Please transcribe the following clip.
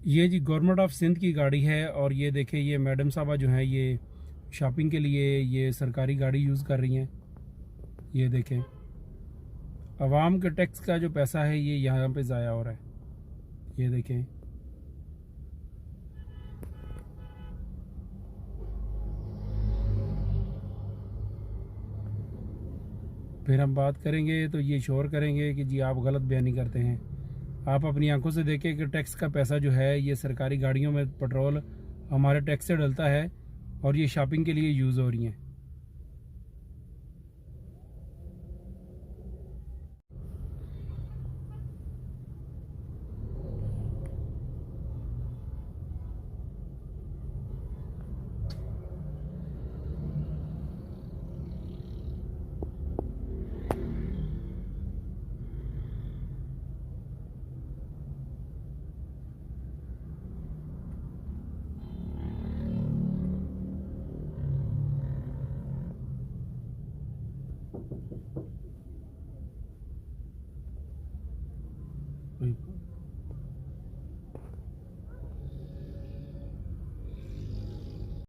ये जी government of Sindh की गाड़ी है और ये देखें ये मैडम साहबा जो हैं ये शॉपिंग के लिए ये सरकारी गाड़ी यूज़ कर रही हैं। ये देखें आवाम के टैक्स का जो पैसा है ये यहाँ पे ज़ाया हो रहा है। ये देखें फिर हम बात करेंगे तो ये शोर करेंगे कि जी आप गलत बयानी करते हैं। आप अपनी आंखों से देखें कि टैक्स का पैसा जो है ये सरकारी गाड़ियों में पेट्रोल हमारे टैक्स से डलता है और ये शॉपिंग के लिए यूज़ हो रही हैं। कोई